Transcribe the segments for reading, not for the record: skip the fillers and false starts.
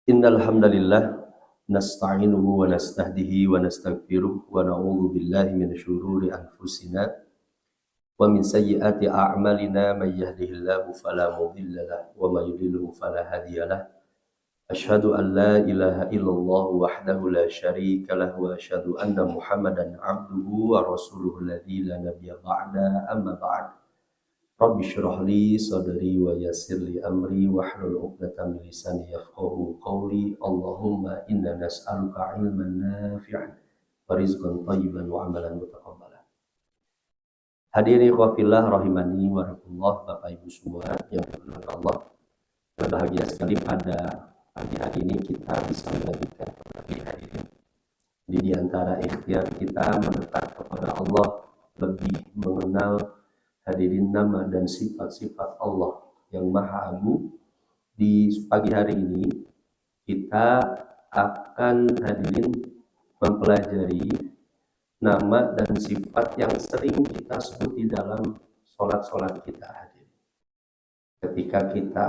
Innal hamdalillah nasta'inuhu wa nastahdihi wa nastaghfiruh wa na'udzu billahi min syururi anfusina wa min sayyiati a'malina may yahdihillahu fala mudilla lahu wa may yudlilhu fala hadiya lahu. Asyhadu an la ilaha illallah wahdahu la syarika lahu wa asyhadu anna Muhammadan 'abduhu wa rasuluhu alladzi la nabiyya ba'da amma ba'd. Rabbi syrah li sadri wa yassir li amri wahlul 'uqdatam min lisani yafqahu qawli. Allahumma inna nas'aluka 'ilman nafi'an wa rizqan thayyiban wa 'amalan mutaqabbalan. Hadirin ikhwafillah rahimani wa rahimakumullah, Bapak Ibu semua yang dimuliakan Allah. Berbahagia sekali pada pagi hari ini kita bisa melanjutkan kembali hadirin di antara ikhtiar kita mendekat kepada Allah, lebih mengenal hadirin nama dan sifat-sifat Allah yang Maha Agung. Di pagi hari ini kita akan hadirin mempelajari nama dan sifat yang sering kita sebut di dalam sholat-sholat kita hadirin. Ketika kita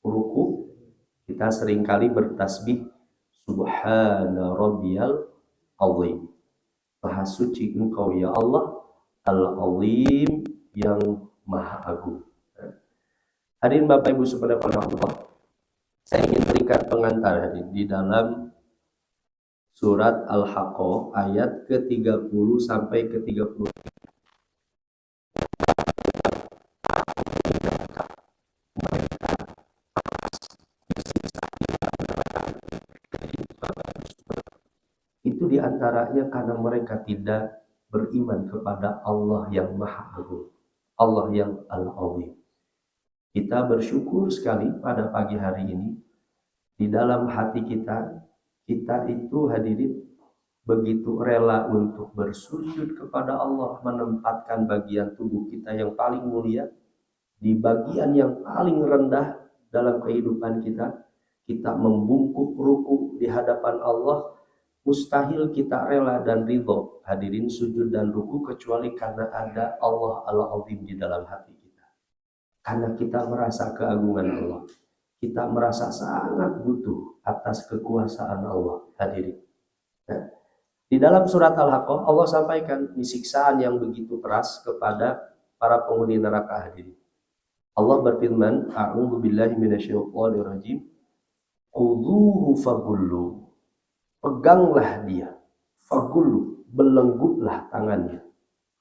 ruku, kita seringkali bertasbih Subhana Rabbiyal Azim. Maha suci Engkau ya Allah, Al-Azim, yang Maha Agung. Hadirin Bapak Ibu subhanallah, saya ingin berikan pengantar hadirin di dalam surat Al-Haqqah ayat ke-30 sampai ke-30. Itu diantaranya karena mereka tidak beriman kepada Allah yang Maha Agung, Allah yang Al-Azim. Kita bersyukur sekali pada pagi hari ini, di dalam hati kita itu hadirin begitu rela untuk bersujud kepada Allah, menempatkan bagian tubuh kita yang paling mulia di bagian yang paling rendah dalam kehidupan kita. Kita membungkuk ruku di hadapan Allah. Mustahil kita rela dan ridho hadirin sujud dan ruku kecuali karena ada Allah Al-Azim di dalam hati kita. Karena kita merasa keagungan Allah, kita merasa sangat butuh atas kekuasaan Allah hadirin. Nah, di dalam surat Al-Haqqah Allah sampaikan siksaan yang begitu keras kepada para penghuni neraka hadirin. Allah berfirman, A'udzu billahi minasyaitonir rajim. Khudhuhu faghullu. Peganglah dia. Faghullu, belenggulah tangannya.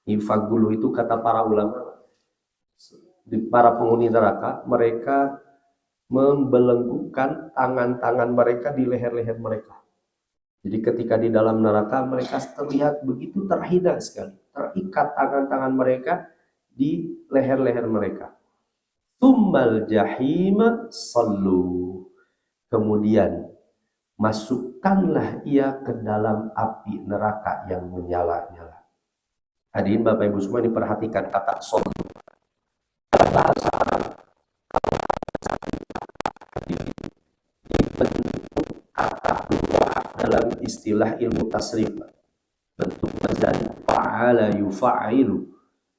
Ini faghullu itu kata para ulama. Para penghuni neraka, mereka membelenggukan tangan-tangan mereka di leher-leher mereka. Jadi ketika di dalam neraka mereka terlihat begitu terhina sekali, terikat tangan-tangan mereka di leher-leher mereka. Tsummal jahima sallu. Kemudian masukkanlah ia ke dalam api neraka yang menyala-nyala. Hadirin Bapak Ibu semua, diperhatikan kata sallu. Bahasa Arab bentuk kata dalam istilah ilmu tasrif, bentuk wazan fa'ala yufa'ilu,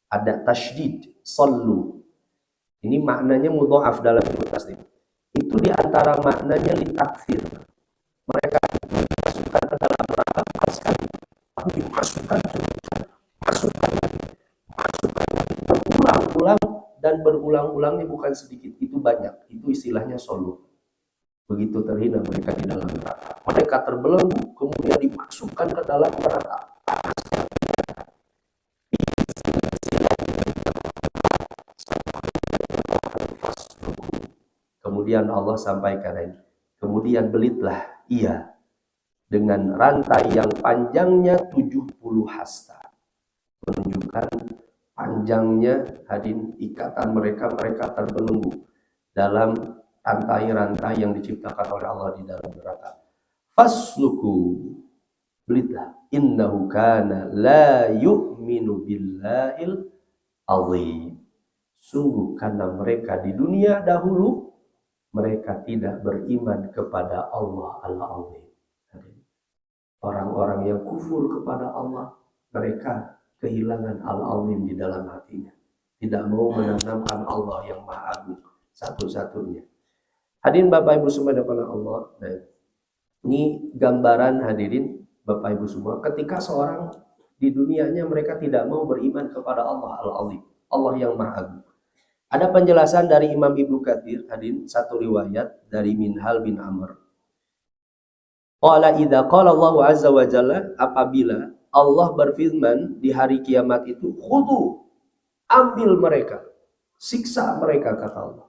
ada tasydid sallu. Ini maknanya mudha'af dalam ilmu tasrif. Itu diantara maknanya litakfir. Mereka dimasukkan ke dalam neraka sekali, dimasukkan berulang-ulang, dan berulang-ulangnya bukan sedikit, itu banyak. Itu istilahnya solu. Begitu terhina mereka di dalam neraka. Mereka terbelenggu, kemudian dimasukkan ke dalam neraka. Kemudian Allah sampaikan ini. Kemudian belitlah ia dengan rantai yang panjangnya 70 hasta. Menunjukkan panjangnya hadirin ikatan mereka terbelenggu dalam rantai-rantai yang diciptakan oleh Allah di dalam neraka. Fasluku, belitlah, innahu kana la yu'minu billahil azim. Sungguh karena mereka di dunia dahulu mereka tidak beriman kepada Allah Al-Azim. Orang-orang yang kufur kepada Allah, mereka kehilangan Al-Azim di dalam hatinya. Tidak mau menanamkan Allah yang Maha Agung satu-satunya. Hadirin Bapak Ibu semua dimuliakan Allah. Nah, ini gambaran hadirin Bapak Ibu semua ketika seorang di dunianya mereka tidak mau beriman kepada Allah Al-Azim, Allah yang Maha Agung. Ada penjelasan dari Imam Ibnu Katsir, hadirin, satu riwayat dari Minhal bin Amr. Qala idza qala Allah azza wa jalla, apabila Allah berfirman di hari kiamat itu, khudu, ambil mereka, siksa mereka, kata Allah.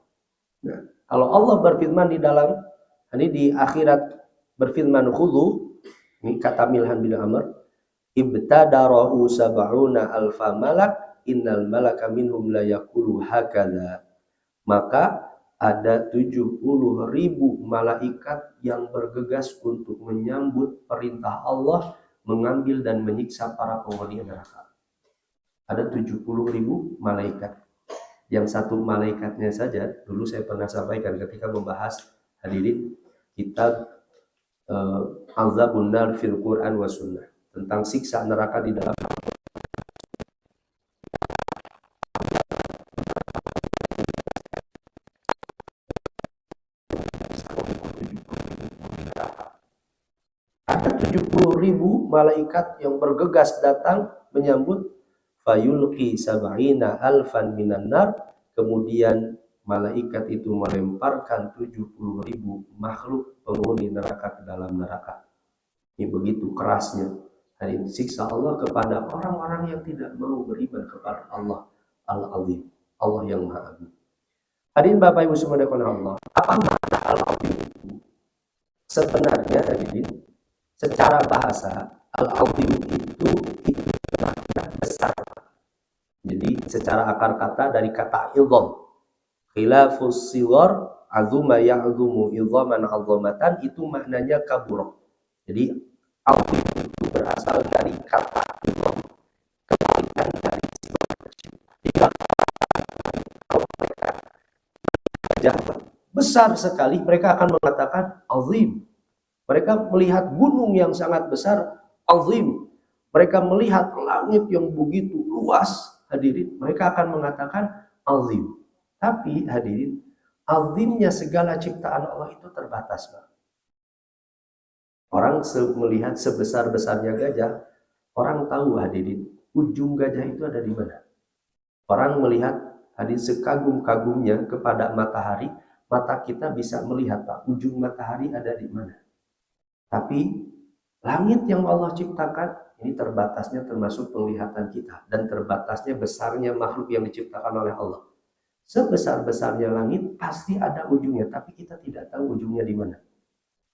Nah, kalau Allah berfirman di dalam ini di akhirat berfirman khudu, ini kata Milhan bin Amr, ibtadarahu sab'una alfa malak innal malaka minhum la yaqulu hakadha. Maka ada 70.000 malaikat yang bergegas untuk menyambut perintah Allah mengambil dan menyiksa para penghuni neraka. Ada 70.000 malaikat. Yang satu malaikatnya saja, dulu saya pernah sampaikan ketika membahas hadirin kitab Azabun Nar fil Quran wa Sunnah, tentang siksa neraka di dalam ada 70.000 malaikat yang bergegas datang menyambut, fayulqi sab'ina alfan minan nar, kemudian malaikat itu melemparkan 70.000 makhluk penghuni neraka ke dalam neraka. Ini begitu kerasnya hadirin siksa Allah kepada orang-orang yang tidak mau beriman kepada Allah Al-Azim, Allah yang Maha Agung. Hadirin Bapak Ibu semua dimuliakan Allah, apa makna Al-Azim itu? Sebenarnya hadirin, secara bahasa Al-Azim itu makna besar. Jadi secara akar kata dari kata idham, khilafus sighar azuma ya'zumu idhaman 'azamatan, itu maknanya kabur. Jadi azim itu berasal dari kata idham, kebalikan dari sighar kecil. Jika mereka besar sekali, mereka akan mengatakan azim. Mereka melihat gunung yang sangat besar, azim. Mereka melihat langit yang begitu luas, hadirin, mereka akan mengatakan azim. Tapi hadirin, azimnya segala ciptaan Allah itu terbatas, Pak. Orang melihat sebesar-besarnya gajah, orang tahu hadirin, ujung gajah itu ada di mana. Orang melihat hadirin sekagum-kagumnya kepada matahari, mata kita bisa melihat, Pak, ujung matahari ada di mana. Tapi langit yang Allah ciptakan ini terbatasnya termasuk penglihatan kita, dan terbatasnya besarnya makhluk yang diciptakan oleh Allah. Sebesar-besarnya langit pasti ada ujungnya, tapi kita tidak tahu ujungnya di mana.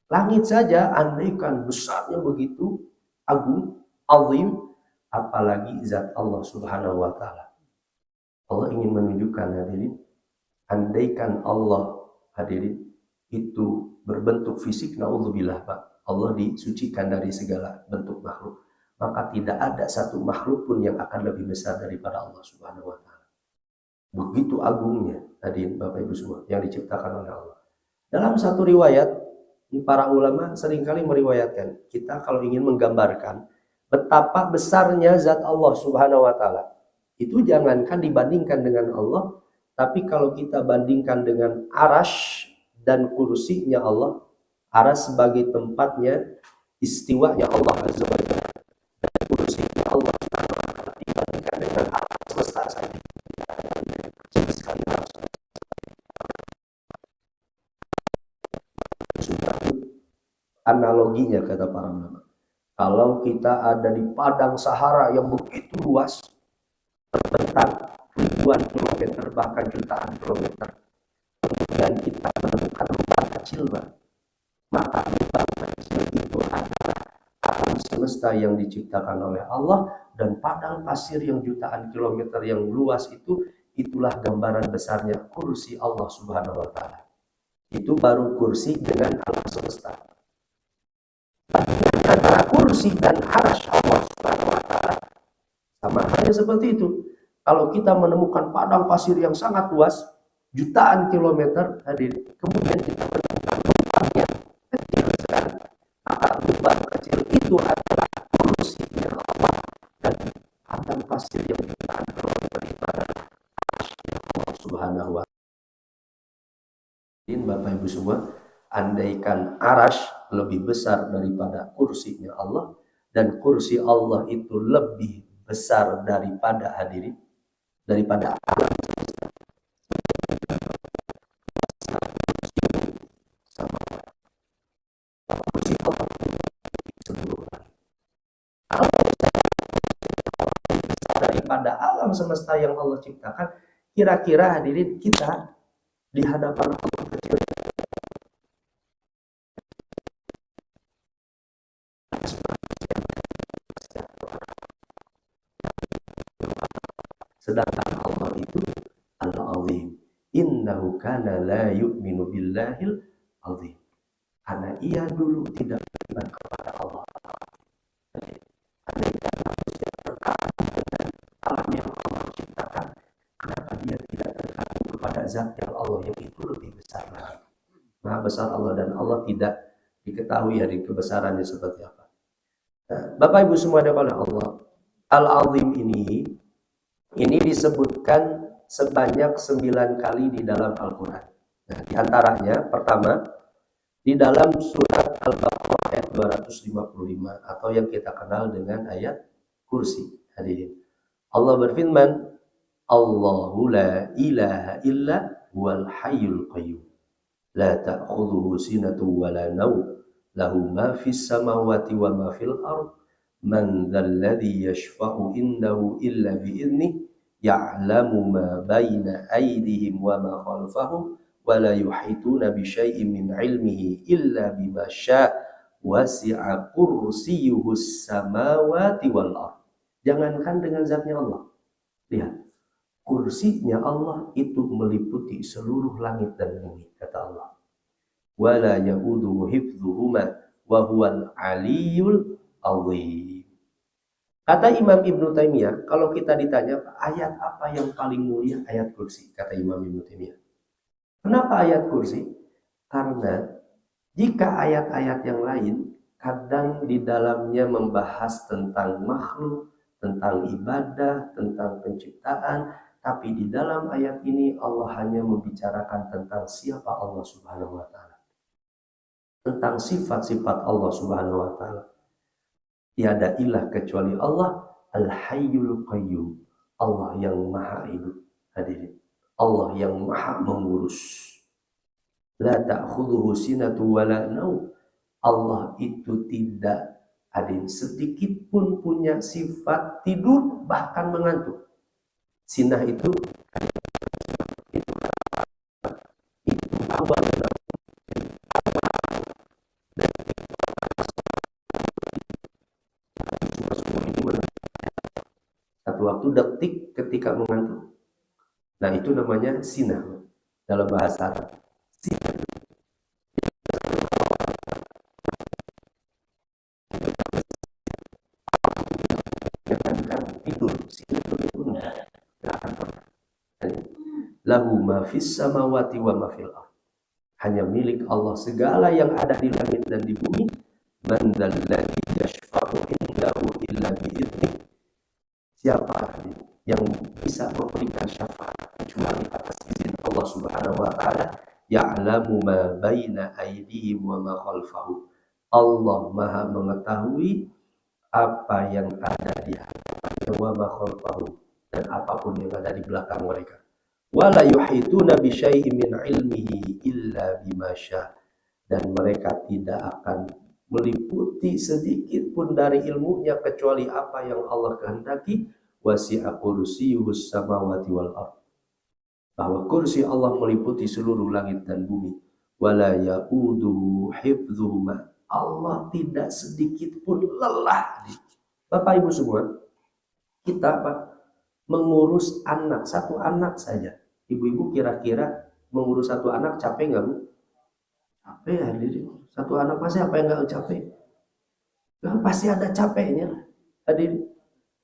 Langit saja andaikan besarnya begitu agung, azim, apalagi zat Allah Subhanahu wa taala. Allah ingin menunjukkan hadirin, andaikan Allah hadirin itu berbentuk fisik, naudzubillah, Pak, Allah disucikan dari segala bentuk makhluk, maka tidak ada satu makhluk pun yang akan lebih besar daripada Allah Subhanahu wa taala. Begitu agungnya hadirin Bapak Ibu semua yang diciptakan oleh Allah. Dalam satu riwayat, para ulama seringkali meriwayatkan, kita kalau ingin menggambarkan betapa besarnya zat Allah Subhanahu wa taala, itu jangankan dibandingkan dengan Allah, tapi kalau kita bandingkan dengan arash dan kursinya Allah, arash sebagai tempatnya istiwanya Allah Azza wa Jalla, dan kursinya Allah Subhanahu wa taala dibandingkan dengan alam semesta saja, kecil sekali alam semesta. Analoginya kata para ulama, kalau kita ada di padang Sahara yang begitu luas, terbentang ribuan kilometer bahkan jutaan kilometer, kemudian kita menemukan lubang kecil, maka lubang kecil itu adalah alam semesta yang diciptakan oleh Allah, dan padang pasir yang jutaan kilometer yang luas itu, itulah gambaran besarnya kursi Allah Subhanahu wa taala. Itu baru kursi dengan alam semesta. Antara kursi dan arsy Allah Subhanahu wa taala sama halnya seperti itu. Kalau kita menemukan padang pasir yang sangat luas, jutaan kilometer, hadir, kemudian kita menemukan lubang yang kecil sekali, maka lubang kecil itu adalah kursinya Allah, dan padang pasir yang jutaan kilometer itu adalah arsy Allah Subhanahu wa taala. hadirin Bapak Ibu semua, andaikan arash lebih besar daripada kursinya Allah, dan kursi Allah itu lebih besar daripada hadirin, daripada alam sama kursi Allah seluruh daripada alam semesta yang Allah ciptakan. Kira-kira hadirin kita di hadapan Allah kecil. Sedangkan Allah itu Al-Azim. Innahu kana la yu'minu billahil azim. Karena ia dulu tidak beriman kepada Allah. Andaikan manusia terkagum dengan alam yang Allah ciptakan, kenapa dia tidak terkagum kepada zat yang Allah yang itu lebih besar lagi? Maha besar Allah, dan Allah tidak diketahui dari kebesarannya seperti apa. Nah, Bapak Ibu semua ada pada Allah, Al-Azim ini disebutkan sebanyak 9 kali di dalam Al-Quran. Nah, di antaranya pertama di dalam surat Al-Baqarah ayat 255 atau yang kita kenal dengan ayat kursi. Hadirin, Allah berfirman, Allahu la ilaha illa huwal hayyul qayyum la ta'khudhuhu sinatun wa la nawm lahu ma fis samawati wa ma fil ard man dzalladzi yashfa'u indahu illa bi'idnih ya'lamu ma baina aydihim wa ma khalfahum wa la yuhituna bi syai'in min 'ilmihi illa bima syaa' wasi'a kursiyyuhus samawati wal ard. Jangankan dengan zatnya Allah, lihat, kursinya Allah itu meliputi seluruh langit dan bumi, kata Allah. Wala ya'uduhu hifdhuhuma wa huwal aliyyul azim. Kata Imam Ibnu Taimiyah, kalau kita ditanya ayat apa yang paling mulia, ayat kursi, kata Imam Ibnu Taimiyah. Kenapa ayat kursi? Karena jika ayat-ayat yang lain kadang di dalamnya membahas tentang makhluk, tentang ibadah, tentang penciptaan, tapi di dalam ayat ini Allah hanya membicarakan tentang siapa Allah Subhanahu wa taala. Tentang sifat-sifat Allah Subhanahu wa taala. Tiada ilah kecuali Allah, Al-Hayyul Qayyum, Allah yang maha hidup. Hadirin, Allah yang maha mengurus. La ta'khudhuhu sinatun wa la naum. Allah itu tidak ada sedikit pun punya sifat tidur bahkan mengantuk. Sinah itu awal satu waktu detik ketika mengantuk. Nah, itu namanya sinah dalam bahasa Arab. Sinah tidur, sinah itu enggak akan pernah. Lahu ma fis samawati wa ma fil ardh. Hanya milik Allah segala yang ada di langit dan di bumi. Man dzalladzi yashfa'u indahu illa bi'idnih. Siapa yang bisa memberikan syafaat kecuali atas izin Allah Subhanahu wa taala? Ya'lamu ma baina aydihim wa ma khalfahum. Allah Maha mengetahui apa yang ada di hadapannya wa ma khalfahum, dan apapun yang ada di belakang mereka. Wala yuhituna bi syai'in min ilmihi illa bima syaa. Dan mereka tidak akan meliputi sedikit pun dari ilmunya kecuali apa yang Allah kehendaki. Wasi'a kursiyyuhus samawati wal ard. Bahwa kursi Allah meliputi seluruh langit dan bumi. Wala ya'uduhu hifdzuhuma. Allah tidak sedikit pun lelah. Bapak Ibu semua, kita mengurus anak, satu anak saja. Ibu-ibu kira-kira mengurus satu anak capek nggak, Bu? Capek ya, satu anak pasti apa yang nggak capek? Nah, pasti ada capeknya. Hadirin,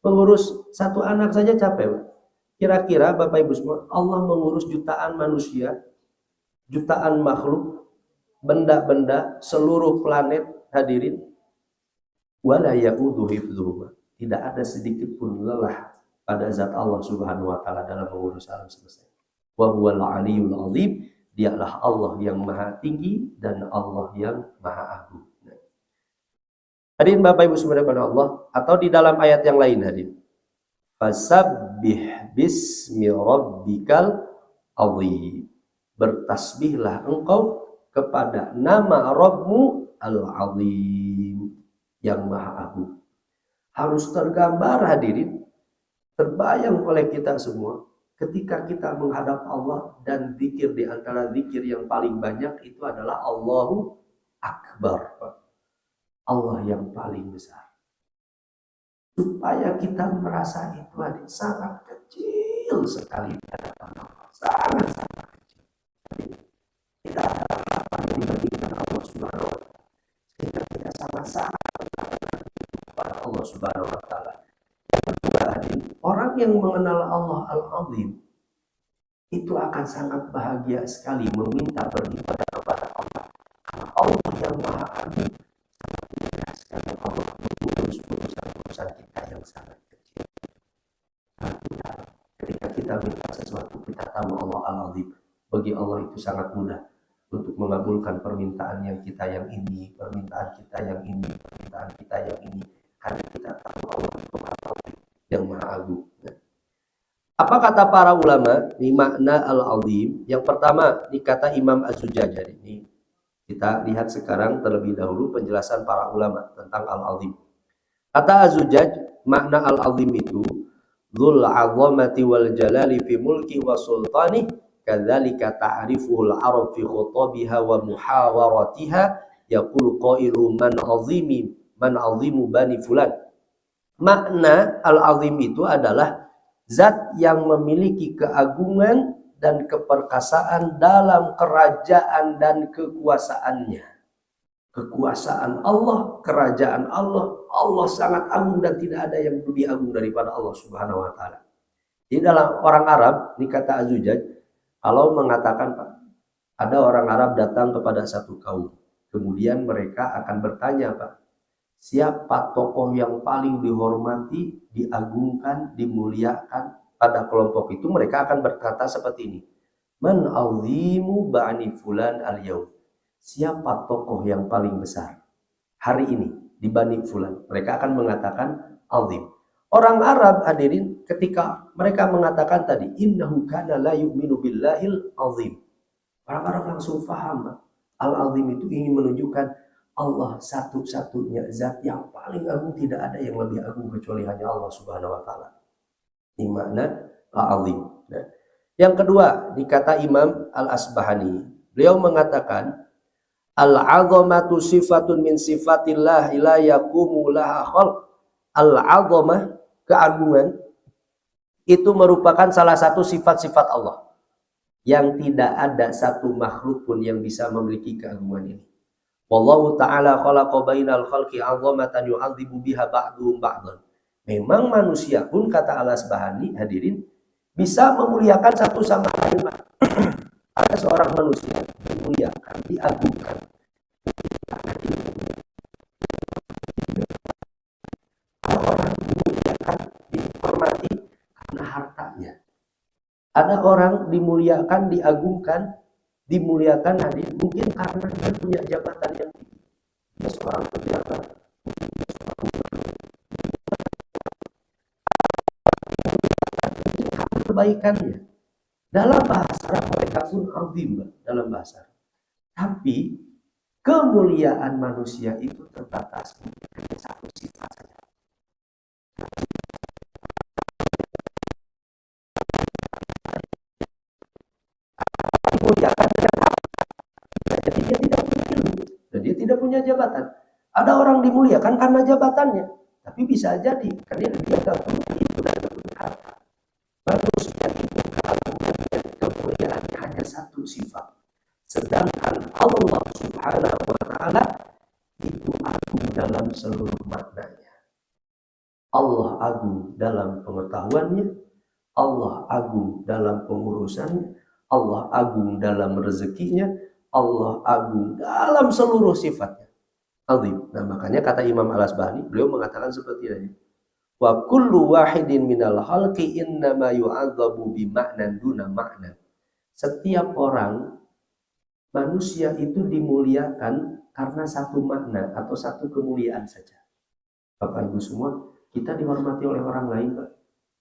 mengurus satu anak saja capek, Bu. Kira-kira Bapak Ibu semua, Allah mengurus jutaan manusia, jutaan makhluk, benda-benda, seluruh planet, hadirin. Wala ya'udhu hifdhuhuma. Tidak ada sedikit pun lelah pada zat Allah Subhanahu wa taala dalam mengurus alam semesta. Wa huwal aliyyul azim. Dialah Allah yang maha tinggi dan Allah yang maha agung. Hadirin Bapak Ibu subhanahu Allah, atau di dalam ayat yang lain hadirin. Fasabbih bismi rabbikal azim. Bertasbihlah engkau kepada nama Rabbmu al-azim, yang maha agung. Harus tergambar hadirin, terbayang oleh kita semua ketika kita menghadap Allah, dan zikir di antara zikir yang paling banyak itu adalah Allahu Akbar. Allah yang paling besar. Supaya kita merasa itu sangat kecil sekali di hadapan Allah. Sangat kecil. Tidak ada apa dibandingkan Allah Subhanahu wa Ta'ala. Sehingga kita sangat kepada Allah Subhanahu wa Ta'ala. Yang kedua, orang yang mengenal Allah Al-Azim itu akan sangat bahagia sekali meminta beribadah kepada Allah. Karena Allah yang Maha Agung sekali Allah mengurus urusan kita yang sangat kecil. Ketika kita minta sesuatu, kita tahu Allah Al-Azim. Bagi Allah itu sangat mudah untuk mengabulkan permintaan kita yang ini, permintaan kita yang ini, permintaan kita yang ini. Karena kita tahu Allah itu Al-Azim, yang Maha Agung. Apa kata para ulama di makna Al-Azim? Yang pertama, ini kata Imam Az-Zujaj. Ini kita lihat sekarang terlebih dahulu penjelasan para ulama tentang Al-Azim. Kata Az-Zujaj, makna Al-Azim itu Dzul 'azamati wal jalali fi mulki wa sultani, kadzalika ta'rifuhul arab fi khutabiha wa muhawaratiha, yaqulu qailu man azimu bani fulan. Makna Al-Azim itu adalah zat yang memiliki keagungan dan keperkasaan dalam kerajaan dan kekuasaannya. Kekuasaan Allah, kerajaan Allah, Allah sangat agung dan tidak ada yang lebih agung daripada Allah Subhanahu wa Ta'ala. Di dalam orang Arab, ini kata Az-Zujaj, kalau mengatakan Pak, ada orang Arab datang kepada satu kaum, kemudian mereka akan bertanya, Pak, siapa tokoh yang paling dihormati, diagungkan, dimuliakan pada kelompok itu? Mereka akan berkata seperti ini, man azimu ba'ni fulan al-yaum. Siapa tokoh yang paling besar hari ini di Bani Fulan? Mereka akan mengatakan azim. Orang Arab hadirin, ketika mereka mengatakan tadi innahu kana la yu'minu billahil azim, orang Arab langsung paham, al-azim itu ingin menunjukkan Allah satu-satunya zat yang paling agung, tidak ada yang lebih agung kecuali hanya Allah Subhanahu wa Ta'ala. Ini makna al-azim. Nah, yang kedua, dikata Imam Al-Asbahani, beliau mengatakan al-'azamatu sifatun min sifatillah la yaqumu laha khalq. Al-'azamah, keagungan, itu merupakan salah satu sifat-sifat Allah yang tidak ada satu makhluk pun yang bisa memiliki keagungan ini. Wallahu ta'ala khalaqa bainal khalqi 'azamatan yu'adzibu biha ba'duhum ba'dan. Memang manusia pun, kata Al-Asbahani hadirin, bisa memuliakan satu sama lain. Ada seorang manusia dimuliakan, diagungkan, ada orang dimuliakan, dihormati karena hartanya. Ada orang dimuliakan, diagungkan, dimuliakan hadirin mungkin karena dia punya jabatan yang tinggi. Dia seorang pejabat, karena kebaikannya. Dalam bahasa Arab mereka pun azim, dalam bahasa Arab. Tapi kemuliaan manusia itu terbatas hanya satu sifat saja. Dimuliakan dengan apa? Jadi dia tidak punya ilmu dan dia tidak punya jabatan. Ada orang dimuliakan karena jabatannya, tapi bisa jadi karena dia tidak punya ilmu dan tidak punya harta. Manusia itu kemuliaannya hanya satu sifat. Sedangkan Allah Subhanahu wa Ta'ala itu agung dalam seluruh maknanya. Allah agung dalam pengetahuannya, Allah agung dalam pengurusannya, Allah agung dalam rezekinya, Allah agung dalam seluruh sifatnya. Azim. Nah, makanya kata Imam Al-Asbahani, beliau mengatakan seperti ini. Wa kullu wahidin minal khalqi innama yu'adzabu bi ma'nan duna ma'nan. Setiap orang Manusia itu dimuliakan karena satu makna atau satu kemuliaan saja. Bapak Ibu semua, kita dihormati oleh orang lain, Pak.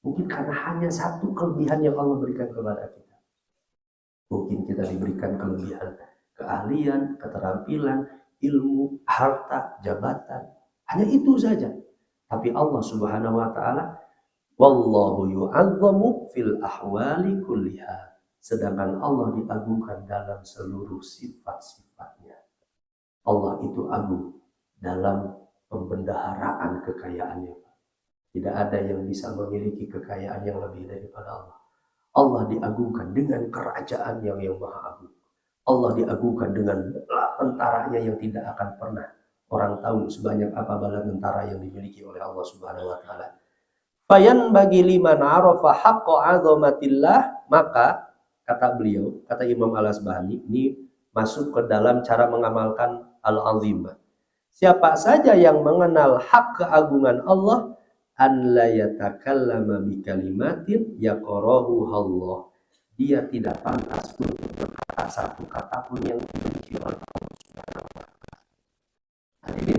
Mungkin karena hanya satu kelebihan yang Allah berikan kepada kita. Mungkin kita diberikan kelebihan keahlian, keterampilan, ilmu, harta, jabatan. Hanya itu saja. Tapi Allah Subhanahu wa taala, wallahu yu'azzamu fil ahwali kulliha. Sedangkan Allah diagungkan dalam seluruh sifat-sifatnya. Allah itu agung dalam pembendaharaan kekayaannya. Tidak ada yang bisa memiliki kekayaan yang lebih daripada Allah. Allah diagungkan dengan kerajaan yang maha agung. Allah diagungkan dengan bala tentaranya yang tidak akan pernah orang tahu sebanyak apa bala tentara yang dimiliki oleh Allah Subhanahu wa taala. Fayan bagi liman arafa haqqa azamatillah, maka kata beliau, kata Imam Al-Asbahani, ini masuk ke dalam cara mengamalkan al-azimah. Siapa saja yang mengenal hak keagungan Allah, an la yatakallama bi kalimatin yaqrahu Allah. Dia tidak pantas untuk berkata satu kata pun yang dimiliki oleh Allah Subhanahu wa taala. Hadirin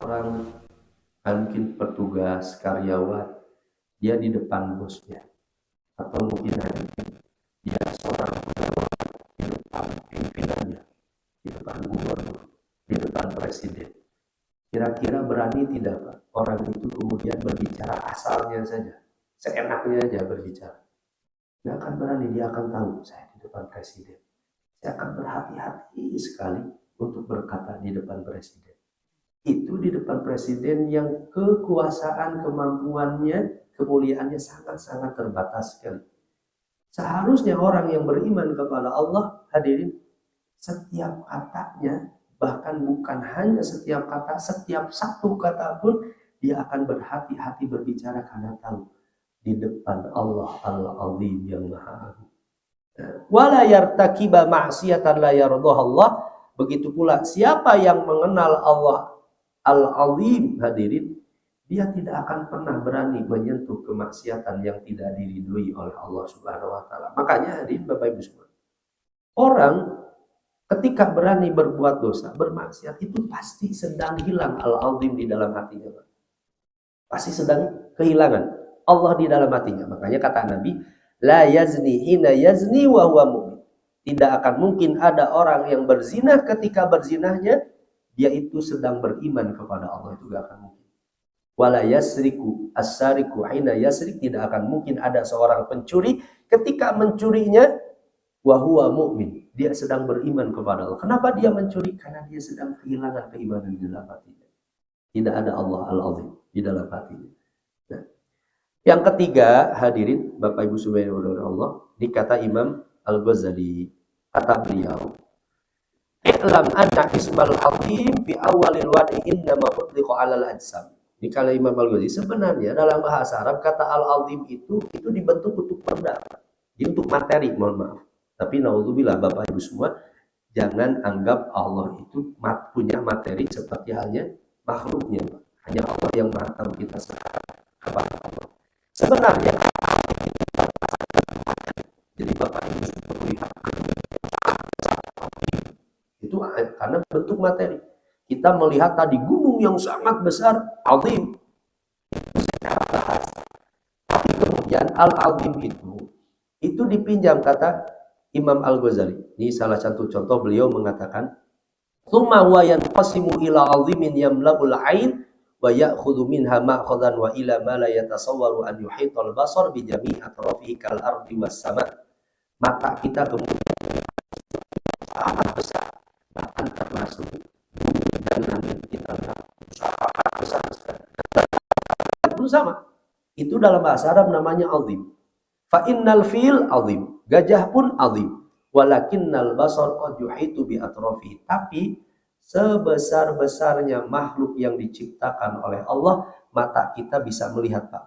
orang mungkin petugas, karyawan, dia di depan bosnya, atau mungkin dia seorang pegawai di depan pimpinannya, di depan gubernur, di depan presiden. Kira-kira berani tidak Pak orang itu kemudian berbicara asalnya saja, seenaknya aja berbicara? Dia akan berani, dia akan tahu saya di depan presiden. Saya akan berhati-hati sekali untuk berkata di depan presiden. Itu di depan presiden yang kekuasaan, kemampuannya, kemuliaannya sangat-sangat terbatas sekali. Seharusnya orang yang beriman kepada Allah, hadirin, setiap katanya, bahkan bukan hanya setiap kata, setiap satu kata pun dia akan berhati-hati berbicara karena tahu di depan Allah Al-Azim yang Maha Agung. Wala yartakiba ma'siyatan la yardah Allah. Begitu pula siapa yang mengenal Allah Al-Azim, hadirin, dia tidak akan pernah berani menyentuh kemaksiatan yang tidak diridhoi oleh Allah Subhanahu wa taala. Makanya hadirin Bapak Ibu semua, orang ketika berani berbuat dosa, bermaksiat, itu pasti sedang hilang Al-Azim di dalam hatinya. Pasti sedang kehilangan Allah di dalam hatinya. Makanya kata Nabi, la yazni hina yazni wa huwa mu'min. Tidak akan mungkin ada orang yang berzina ketika berzinahnya dia itu sedang beriman kepada Allah, itu gak akan mungkin. Wala yasriku as-sariku hina yasrik, tidak akan mungkin ada seorang pencuri ketika mencurinya wa huwa mu'min, dia sedang beriman kepada Allah. Kenapa dia mencuri? Karena dia sedang kehilangan keimanan di dalam hatinya. Tidak ada Allah Al-Azim di dalam hatinya. Nah, yang ketiga, hadirin Bapak Ibu subhanahu Allah, dikata Imam Al-Ghazali, kata beliau, "I'lam anna ismal azim fi awalil wadi innama utliqa 'alal ajsam." Ini kata Imam Al-Ghazali, sebenarnya dalam bahasa Arab kata al-azim itu dibentuk untuk benda, untuk materi, mohon maaf. Tapi naudzubillah Bapak Ibu semua, jangan anggap Allah itu punya materi seperti halnya makhluknya. Hanya Allah yang Maha tahu kita sekarang kepada Allah. Sebenarnya jadi Bapak Ibu semua melihat itu karena bentuk materi. Kita melihat tadi gunung yang sangat besar, azim. Tapi kemudian al-azim itu dipinjam, kata Imam Al-Ghazali. Ini salah satu contoh, beliau mengatakan, "Tsumma wa yanqasimu ila 'azimin yamla'ul 'ain wa ya'khudhu minha ma'khadan wa ila ma la yatasawwaru an yuhital basar bi jami'i atrafihi kal ardi was sama." Mata kita kemudian sangat besar, bahkan termasuk bumi dan langit kita sangat besar sekali. Itu sama. Itu dalam bahasa Arab namanya azim. Fa innal fil azim, gajah pun azim. Walakinnal basar qad yuhitu bi atrafihi. Tapi sebesar-besarnya makhluk yang diciptakan oleh Allah, mata kita bisa melihat, Pak.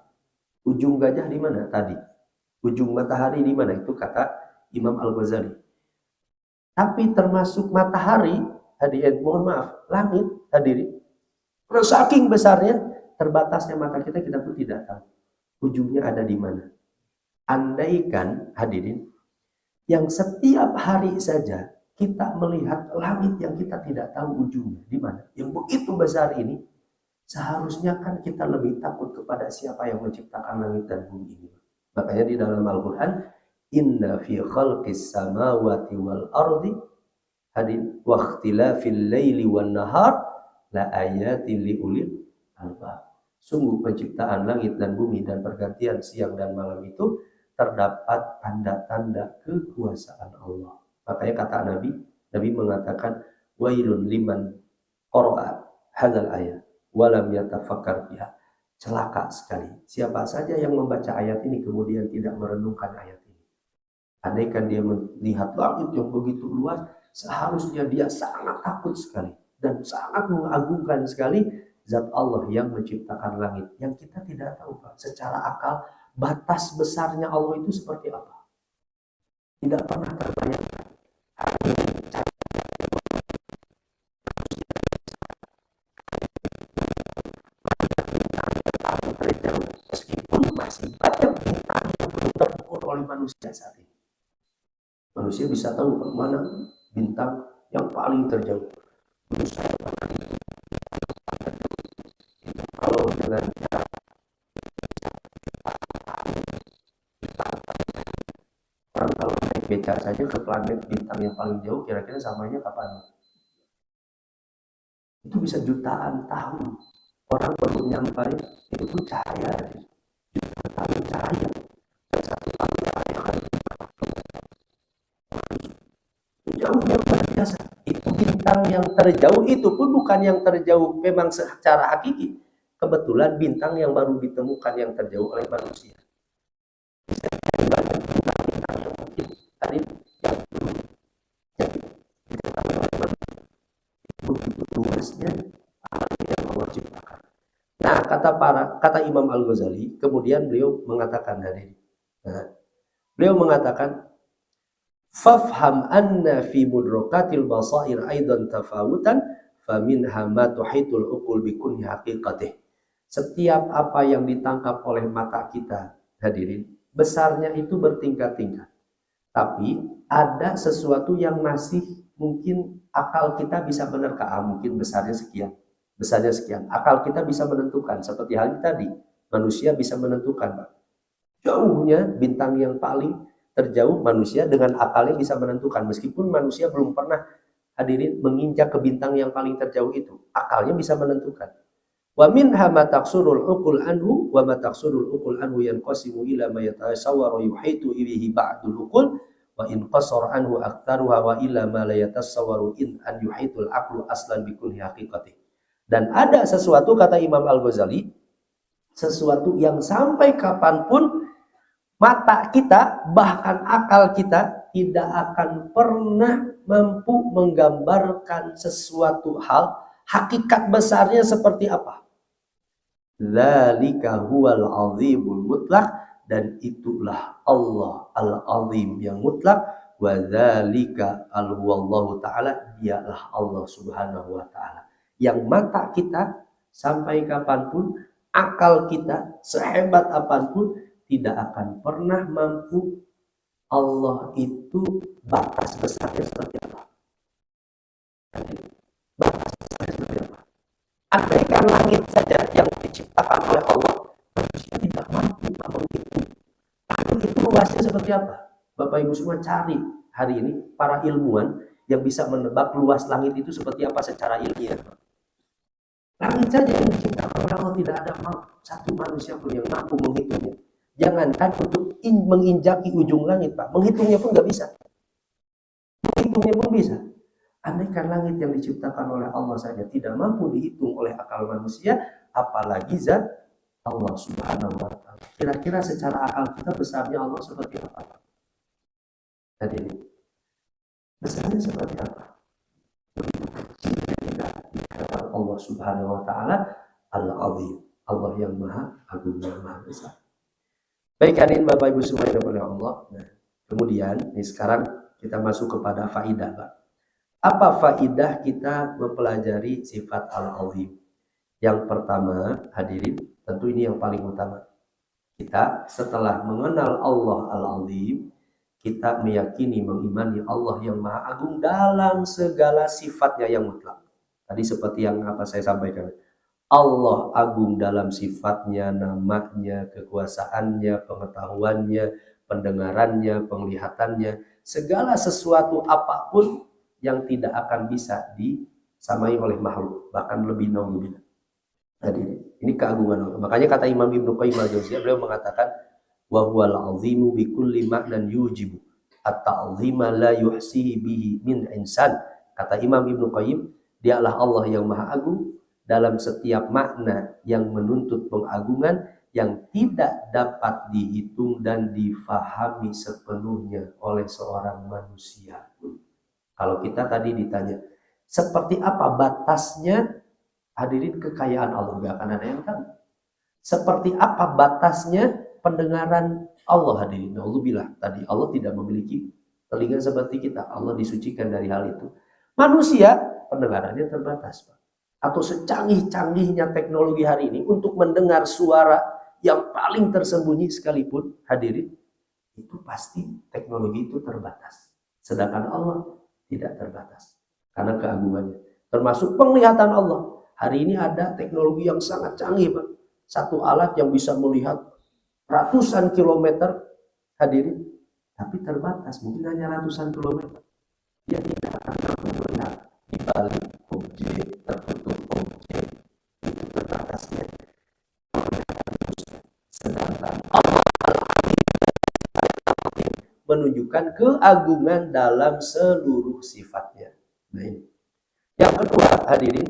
Ujung gajah di mana tadi? Ujung matahari di mana? Itu kata Imam Al-Ghazali. Tapi termasuk matahari, hadirin, mohon maaf, langit, hadirin, saking besarnya, terbatasnya mata kita pun tidak tahu ujungnya ada di mana. Andaikan, hadirin, yang setiap hari saja kita melihat langit yang kita tidak tahu ujungnya di mana, yang begitu besar ini, seharusnya kan kita lebih takut kepada siapa yang menciptakan langit dan bumi ini. Makanya di dalam Al-Quran, inna fi khalqis samawati wal ardi hadin wa ikhtilafil laili wan nahar la ayatin li ulil albab. Sungguh penciptaan langit dan bumi dan pergantian siang dan malam itu terdapat tanda-tanda kekuasaan Allah. Makanya kata Nabi, Nabi mengatakan wailun liman qara'a hadzal ayat wa lam yatafakkar biha. Celaka sekali siapa saja yang membaca ayat ini kemudian tidak merenungkan ayat ini. Andaikan dia melihat langit yang begitu luas, seharusnya dia sangat takut sekali dan sangat mengagungkan sekali zat Allah yang menciptakan langit, yang kita tidak tahu Pak, secara akal batas besarnya Allah itu seperti apa. Tidak pernah terbayangkan. Meskipun masih banyak bintang yang belum terukur oleh manusia saat ini. Manusia bisa tahu mana bintang yang paling terjauh. Kalau dengan orang kalau naik beca saja ke planet bintang yang paling jauh, kira-kira samanya kapan? Itu bisa jutaan tahun. Orang baru nyampai itu pun cahaya, jutaan tahun cahaya. Dan satu tahun cahaya kan jauhnya luar biasa. Itu bintang yang terjauh itu pun bukan yang terjauh memang secara hakiki. Kebetulan bintang yang baru ditemukan yang terjauh oleh manusia. Bisa banyak bintang-bintang yang mungkin tadi yang belum jadi diketahui oleh manusia. Begitu luasnya alam yang Allah ciptakan. Nah, kata Imam Al-Ghazali, kemudian beliau mengatakan dari beliau mengatakan fafham anna fi mudrakatil basair aidan tafawutan faminha ma tuhitul uqul bikunhi haqiqatih. Setiap apa yang ditangkap oleh mata kita, hadirin, besarnya itu bertingkat-tingkat. Tapi ada sesuatu yang masih mungkin akal kita bisa menerka, mungkin besarnya sekian, besarnya sekian. Akal kita bisa menentukan, seperti hal tadi, manusia bisa menentukan, Pak. Jauhnya bintang yang paling terjauh, manusia dengan akalnya bisa menentukan, meskipun manusia belum pernah, hadirin, menginjak ke bintang yang paling terjauh itu, akalnya bisa menentukan. Wa minha ma taqsurul uqul anhu wa ma taqsurul uqul anhu yanqasimu ila ma yatasawwaru yuhitu bihi ba'dul uqul wa in qasara anhu aktsaruha wa illa ma la yatasawwaru in an yuhitul aqlu aslan bi kulli haqiqati. Dan ada sesuatu, kata Imam Al-Ghazali, sesuatu yang sampai kapanpun mata kita bahkan akal kita tidak akan pernah mampu menggambarkan sesuatu hal hakikat besarnya seperti apa. Dzalika huwal azimul mutlaq, dan itulah Allah al-azim yang mutlak, wa dzalika al-huwallahu ta'ala, dialah Allah subhanahu wa ta'ala yang mata kita sampai kapanpun, akal kita sehebat apapun tidak akan pernah mampu Allah itu batas besarnya seperti apa. Batas besarnya seperti apa. Andaikan langit saja yang diciptakan oleh Allah, manusia tidak mampu menghitung. Langit itu luasnya seperti apa? Bapak Ibu semua cari hari ini para ilmuwan yang bisa menebak luas langit itu seperti apa secara ilmiah. Langit saja yang diciptakan oleh Allah, tidak ada satu manusia pun yang mampu menghitungnya. Jangankan untuk menginjaki ujung langit, Pak, menghitungnya pun nggak bisa. Menghitungnya pun bisa. Andaikan langit yang diciptakan oleh Allah saja tidak mampu dihitung oleh akal manusia, apalagi zat Allah subhanahu wa ta'ala. Kira-kira secara akal kita besarnya Allah seperti apa? Tadi besarnya seperti apa? Begitu kecilnya kita di hadapan Allah subhanahu wa ta'ala al-azim, Allah yang maha agung, yang maha besar. Baik, hadirin Bapak Ibu semua yang oleh Allah. Nah, kemudian ini sekarang kita masuk kepada faidah, Pak. Apa faidah kita mempelajari sifat al-azim? Yang pertama, hadirin, tentu ini yang paling utama. Kita setelah mengenal Allah al-azim, kita meyakini, mengimani Allah yang Maha Agung dalam segala sifatnya yang mutlak. Tadi seperti yang saya sampaikan. Allah agung dalam sifatnya, namanya, kekuasaannya, pengetahuannya, pendengarannya, penglihatannya, segala sesuatu apapun yang tidak akan bisa disamai oleh makhluk, bahkan lebih naudzubillah. Ini keagungan Allah. Makanya kata Imam Ibnu Qayyim al-Jauziyah, beliau mengatakan wa huwal azimu bi kulli ma'nan yujibu at-ta'zima la yuhsihi bihi min insan. Kata Imam Ibnu Qayyim, dialah Allah yang Maha Agung dalam setiap makna yang menuntut pengagungan yang tidak dapat dihitung dan difahami sepenuhnya oleh seorang manusia. Kalau kita tadi ditanya, seperti apa batasnya, hadirin, kekayaan Allah? Gak akan ada yang tahu. Seperti apa batasnya pendengaran Allah, hadirin? Allah bilang tadi, Allah tidak memiliki telinga seperti kita. Allah disucikan dari hal itu. Manusia pendengarannya terbatas, Pak. Atau secanggih-canggihnya teknologi hari ini untuk mendengar suara yang paling tersembunyi sekalipun, hadirin, itu pasti teknologi itu terbatas. Sedangkan Allah tidak terbatas karena keagungannya. Termasuk penglihatan Allah. Hari ini ada teknologi yang sangat canggih, Pak. Satu alat yang bisa melihat ratusan kilometer, hadirin, tapi terbatas, mungkin hanya ratusan kilometer. Dia tidak akan melihat di balik objek, tertutup objek, itu terbatasnya. Sedangkan Allah menunjukkan keagungan dalam seluruh sifatnya. Nah ini. Yang kedua, hadirin,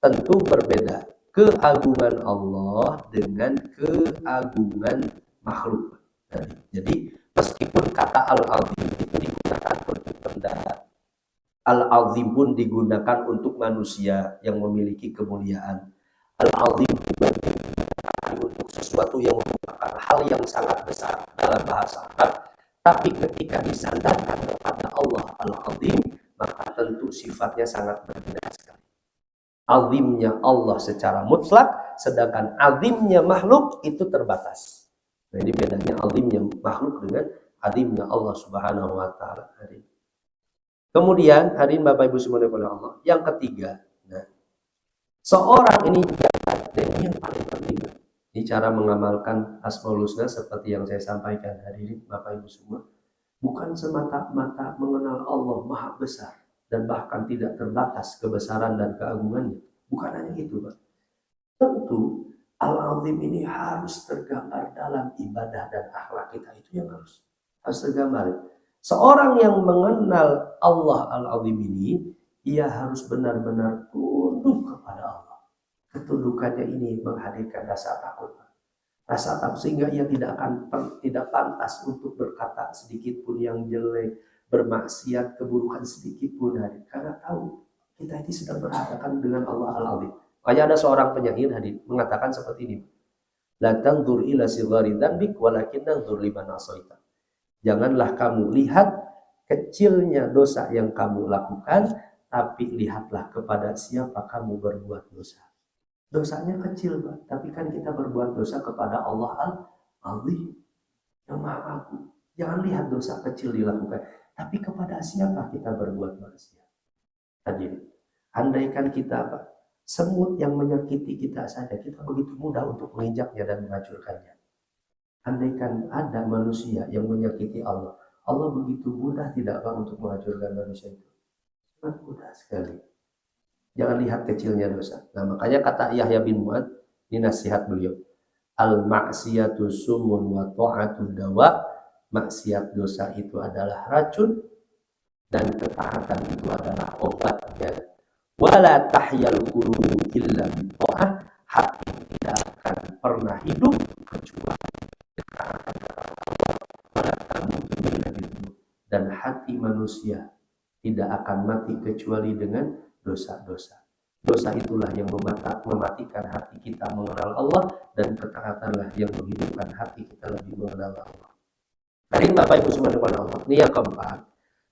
tentu berbeda keagungan Allah dengan keagungan makhluk. Jadi meskipun kata Al-Azim itu digunakan untuk benda, Al-Azim pun digunakan untuk manusia yang memiliki kemuliaan. Al-Azim digunakan untuk sesuatu yang merupakan hal yang sangat besar dalam bahasa Arab. Tapi ketika disandarkan kepada Allah Al-Azim, maka tentu sifatnya sangat berbeda sekali. Azimnya Allah secara mutlak, sedangkan azimnya makhluk itu terbatas. Nah ini bedanya azimnya makhluk dengan azimnya Allah Subhanahu wa Ta'ala. Kemudian, hadirin Bapak Ibu semuanya oleh Allah, yang ketiga, nah, seorang ini yang paling penting, ini cara mengamalkan Asmaul Husna seperti yang saya sampaikan, hadirin Bapak Ibu semua, bukan semata-mata mengenal Allah Maha Besar dan bahkan tidak terbatas kebesaran dan keagungannya. Bukan hanya itu, Pak. Tentu Al-Azim ini harus tergambar dalam ibadah dan akhlak kita. Itu yang harus tergambar. Seorang yang mengenal Allah Al-Azim ini, ia harus benar-benar tunduk kepada Allah. Ketundukannya ini menghadirkan rasa takut. Rasa takut sehingga ia tidak pantas untuk berkata sedikit pun yang jelek, bermaksiat keburukan sedikit pun, karena tahu kita ini sedang berhadapan dengan Allah Al-Azim. Makanya ada seorang penyair mengatakan seperti ini. La tanzur ila sighari dzambik walakin tanzur liman asaita. Janganlah kamu lihat kecilnya dosa yang kamu lakukan, tapi lihatlah kepada siapa kamu berbuat dosa. Dosanya kecil, Pak, tapi kan kita berbuat dosa kepada Allah Al-Azim yang Maha Agung. Jangan lihat dosa kecil dilakukan, tapi kepada siapa kita berbuat maksiat. Hadirin, andaikan kita, Pak, semut yang menyakiti kita saja, kita begitu mudah untuk menginjaknya dan menghancurkannya. Andaikan ada manusia yang menyakiti Allah, Allah begitu mudah tidak, Pak, untuk menghancurkan manusia itu. Sangat mudah sekali. Jangan lihat kecilnya dosa. Nah, makanya kata Yahya bin Mu'ad, ini nasihat beliau. Al-maksiyatu sumun wa ta'atu dawa. Maksiat dosa itu adalah racun dan ketaatan itu adalah obatnya. Wala tahyal qulubu illa bi ta'ah. Hati tidak akan pernah hidup kecuali ketaatan kepada Allah. Wala tamutu illa bi. Dan hati manusia tidak akan mati kecuali dengan dosa-dosa. Dosa itulah yang mematikan hati kita mengenal Allah, dan ketaatanlah yang menghidupkan hati kita lebih mengenal Allah. Dari Bapak Ibu semua kepada Allah. Ini yang keempat.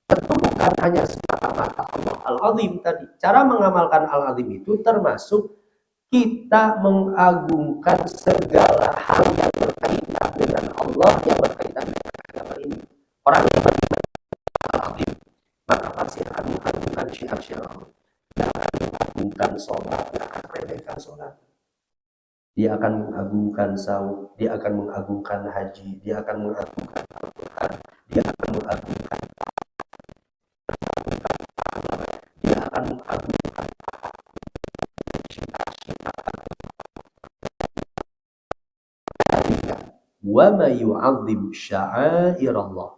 Tentu bukan hanya semata-mata Allah Al-Azim tadi. Cara mengamalkan Al-Azim itu termasuk kita mengagungkan segala hal yang berkaitan dengan Allah, yang berkaitan dengan agama ini. Orang sholat. Dia akan mengagungkan saum, dia akan mengagungkan haji, dia akan mengagungkan Al-Quran, dia akan mengagungkan, dia akan mengagungkan wa may yu'azzim sya'airallah.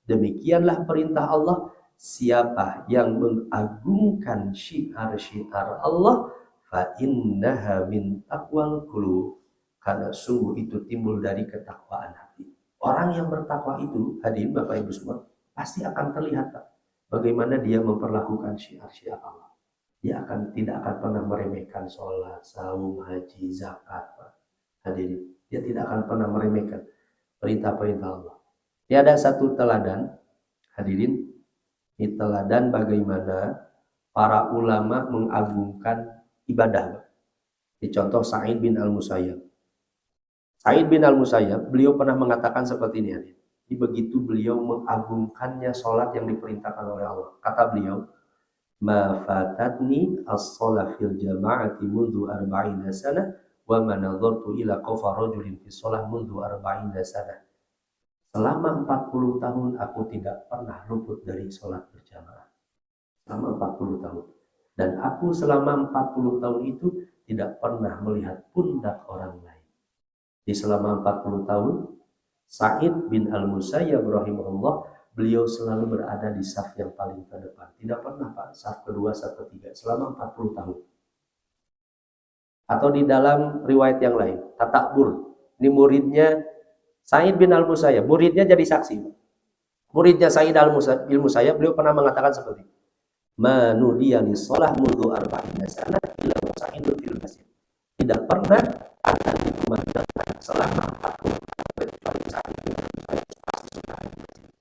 Demikianlah perintah Allah, siapa yang mengagungkan syiar-syiar Allah, fa innaha min taqwal qulub, karena sungguh itu timbul dari ketakwaan hati. Orang yang bertakwa itu, hadirin Bapak Ibu semua, pasti akan terlihat Pak, bagaimana dia memperlakukan syiar-syiar Allah. Dia tidak akan pernah meremehkan sholat, saum, haji, zakat Pak. Hadirin, dia tidak akan pernah meremehkan perintah-perintah Allah. Ini ada satu teladan, hadirin, ini teladan bagaimana para ulama mengagungkan ibadah. Ini contoh Sa'id bin Al-Musayyab. Sa'id bin Al-Musayyab, beliau pernah mengatakan seperti ini, hadirin. Begitu beliau mengagungkannya sholat yang diperintahkan oleh Allah. Kata beliau, ma fatatni as-sholat fil jama'ati mundu arba'ina sana wa ma nadhartu ila qafa rajulin fi sholat mundu arba'ina sana. Selama 40 tahun aku tidak pernah luput dari sholat berjamaah. Selama 40 tahun. Dan aku selama 40 tahun itu tidak pernah melihat pundak orang lain. Di selama 40 tahun, Sa'id bin Al-Musayyab rahimahullah, beliau selalu berada di saf yang paling terdepan. Tidak pernah Pak, saf kedua, saf ketiga, selama 40 tahun. Atau di dalam riwayat yang lain, tatakbur. Ini muridnya Sa'id bin Al-Musayyab, muridnya jadi saksi. Muridnya Sa'id bin Al-Musayyab, beliau pernah mengatakan seperti ini. Manudiya li sholah mudhu arba'ina sana ila musa'idun fil masjid. Tidak pernah ada dikumandangkan selama 40 tahun kecuali Sa'id bin Al-Musayyab pasti sudah ada di masjid.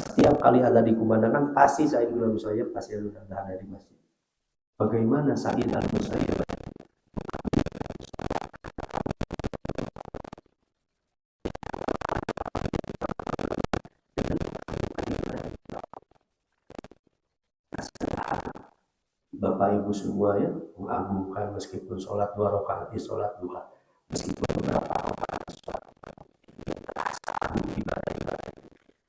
Setiap kali ada dikumandangkan, pasti Sa'id bin Al-Musayyab pasti sudah ada di masjid. Bagaimana Sa'id Al-Musayyab Bapak Ibu semua ya, mengagungkan meskipun sholat 2 rakaat di sholat duha, meskipun beberapa rakaat sholat terasa agung ibadah-ibadah,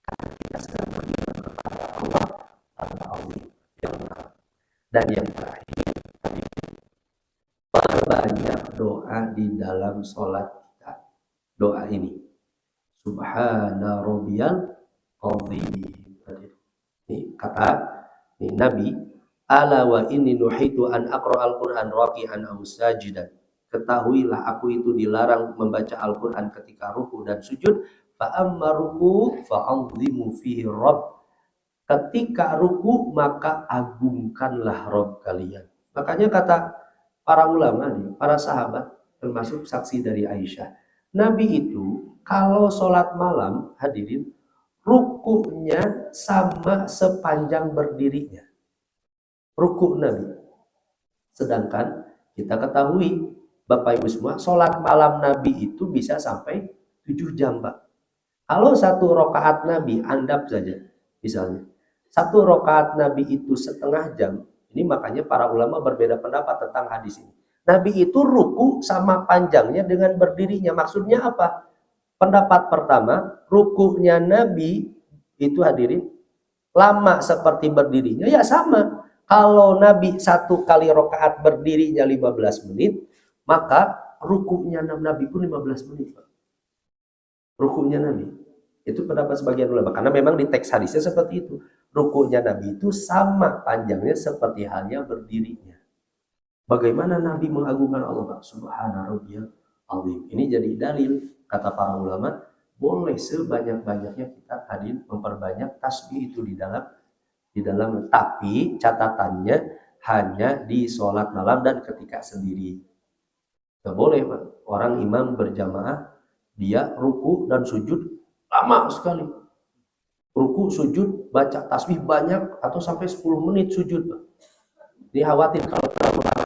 karena kita sedang beriman kepada Allah Al-Azim yang Maha. Dan yang terakhir, perbanyak doa di dalam sholat kita. Doa ini, Subhana Rabbiyal Azim. Ini kata ini Nabi, ala wa inni nuhitu an aqra al-Qur'an raqi'an aw sajidan. Ketahuilah aku itu dilarang membaca Al-Qur'an ketika ruku dan sujud. Fa amma ruku fa anzimu fihi rabb. Ketika ruku maka agungkanlah Rabb kalian. Makanya kata para ulama nih, para sahabat termasuk saksi dari Aisyah, Nabi itu kalau sholat malam, hadirin, rukunya sama sepanjang berdirinya. Ruku Nabi. Sedangkan kita ketahui Bapak Ibu semua, sholat malam Nabi itu bisa sampai 7 jam Pak. Kalau 1 rakaat Nabi, andap saja misalnya, 1 rakaat Nabi itu setengah jam. Ini makanya para ulama berbeda pendapat tentang hadis ini. Nabi itu ruku sama panjangnya dengan berdirinya. Maksudnya apa? Pendapat pertama, rukunya Nabi itu hadirin lama seperti berdirinya, ya sama. Kalau Nabi 1 kali rakaat berdirinya 15 menit, maka rukunya Nabi pun 15 menit. Rukunya Nabi. Itu pendapat sebagian ulama. Karena memang di teks hadisnya seperti itu. Rukunya Nabi itu sama panjangnya seperti halnya berdirinya. Bagaimana Nabi mengagungkan Allah? Subhana Rabbiyal Azim. Ini jadi dalil, kata para ulama, boleh sebanyak-banyaknya kita hadir memperbanyak tasbih itu di dalam, tapi catatannya hanya di sholat malam dan ketika sendiri. Tidak boleh orang imam berjamaah, dia ruku dan sujud lama sekali. Ruku, sujud, baca tasbih banyak atau sampai 10 menit sujud. Ini khawatir kalau terlalu lama.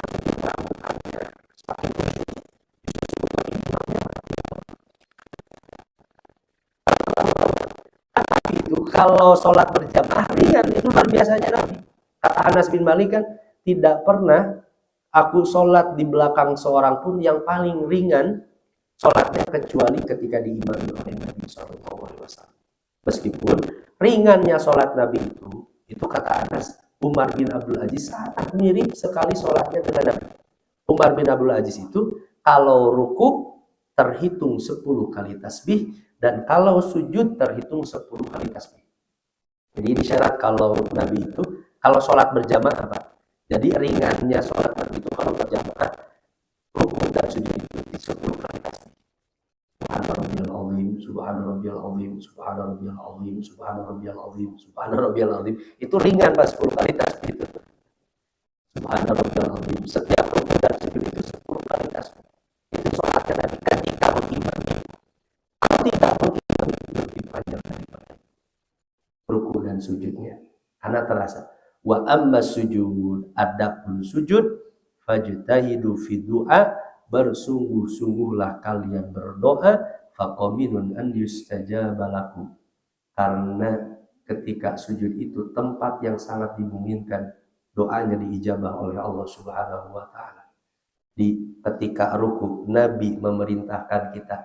Itu kalau sholat berjamaah ringan, itu luar biasanya Nabi. Kata Anas bin Malik kan, tidak pernah aku sholat di belakang seorang pun yang paling ringan sholatnya kecuali ketika diimami oleh Nabi SAW. Meskipun ringannya sholat Nabi itu kata Anas, Umar bin Abdul Aziz sangat mirip sekali sholatnya dengan Nabi. Umar bin Abdul Aziz itu kalau ruku terhitung 10 kali tasbih, dan kalau sujud terhitung 10 kali tasbih. Jadi ini syarat kalau Nabi itu, kalau sholat berjamaah apa? Jadi ringannya sholat Nabi itu kalau berjamaah, ruku dan sujud itu di 10 kali tasbih. Subhana rabbiyal azim, subhana rabbiyal azim, subhana rabbiyal azim, subhana rabbiyal azim, subhana rabbiyal azim. Itu ringan Pak, 10 kali tasbih itu. Subhana rabbiyal azim. Setiap ruku dan sujud itu 10 kali tasbih. Itu sholatnya Nabi ketika mengimami. Kalau tidak mengimami itu lebih panjang daripada ruku dan sujudnya. Karena terasa. Wa amma sujud, adapun sujud, fajtahidu fi du'a, bersungguh-sungguhlah kalian berdoa, faqaminun an yustajaba lakum. Karena ketika sujud itu tempat yang sangat dimungkinkan doanya diijabah oleh Allah Subhanahu wa taala. Di ketika ruku, Nabi memerintahkan kita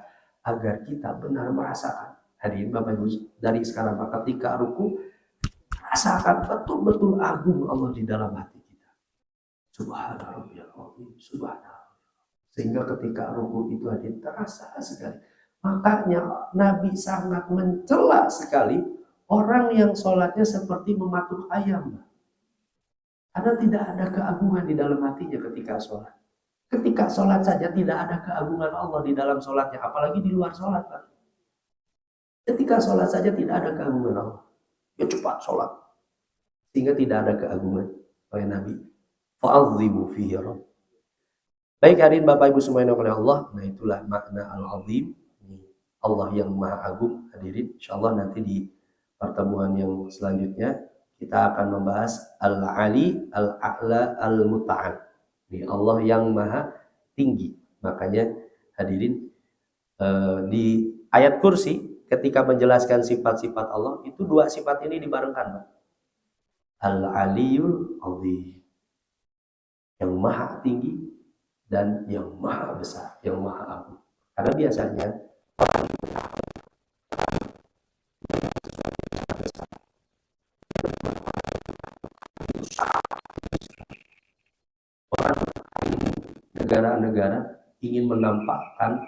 agar kita benar merasakan. Hadirin Bapak Ibu, dari sekarang ketika ruku, rasakan betul-betul agung Allah di dalam hati kita. Subhanallah, subhanallah. Sehingga ketika ruku itu hadir terasa sekali. Makanya Nabi sangat mencela sekali orang yang sholatnya seperti mematuk ayam. Karena tidak ada keagungan di dalam hatinya ketika sholat. Ketika sholat saja tidak ada keagungan Allah di dalam sholatnya, apalagi di luar sholat, Pak. Ketika sholat saja tidak ada keagungan Allah. Ya cepat sholat. Sehingga tidak ada keagungan oleh Nabi. Fa'azimu fihi rabb. Baik hadirin Bapak Ibu semuanya oleh Allah. Nah itulah makna al-azim. Allah yang maha agung. Hadirin, insyaallah nanti di pertemuan yang selanjutnya kita akan membahas al-ali, al-a'la, al-muta'al. Ini Allah yang maha tinggi. Makanya hadirin di ayat kursi ketika menjelaskan sifat-sifat Allah itu dua sifat ini dibarengkan, Pak. Al-aliyul azim, yang maha tinggi dan yang maha besar, yang maha agung. Karena biasanya orang negara-negara ingin menampakkan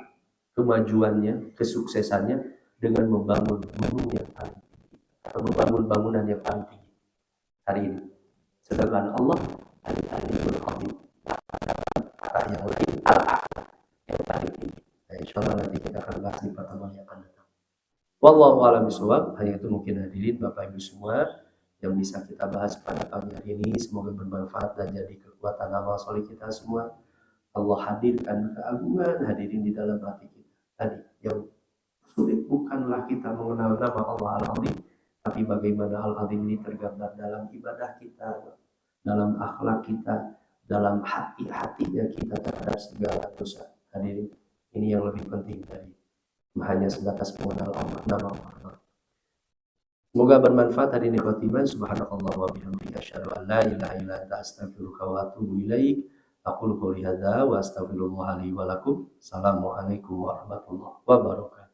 kemajuannya, kesuksesannya dengan membangun gunung yang paling tinggi atau membangun bangunan yang paling tinggi hari ini. Sedangkan Allah al-aliyul azim, kata yang lain al-a'la, yang paling tinggi. Nah, insyaallah nanti kita akan bahas di pertemuan yang akan datang. Wallahu a'lam bishawab. Hanya itu mungkin hadirin Bapak Ibu semua yang bisa kita bahas pada pagi hari ini. Semoga bermanfaat dan jadi kekuatan amal soleh kita semua. Allah hadirkan keagungan hadirin di dalam hati kita. Tadi yang sulit bukanlah kita mengenal nama Allah Al-Azim, tapi bagaimana Al-Azim ini tergambar dalam ibadah kita, dalam akhlak kita, dalam hati-hatinya kita terhadap segala dosa. Hadirin, ini yang lebih penting dari hanya sebatas mengenal Allah, nama Allah. Semoga bermanfaat hari ini khotimah. Subhanakallah wa bihamdika asyhadu an la ilaha illa anta astaghfiruka wa atubu ilaik. Aqulu qouli hadza wa astaghfirullah li wa lakum. Assalamualaikum warahmatullahi wabarakatuh.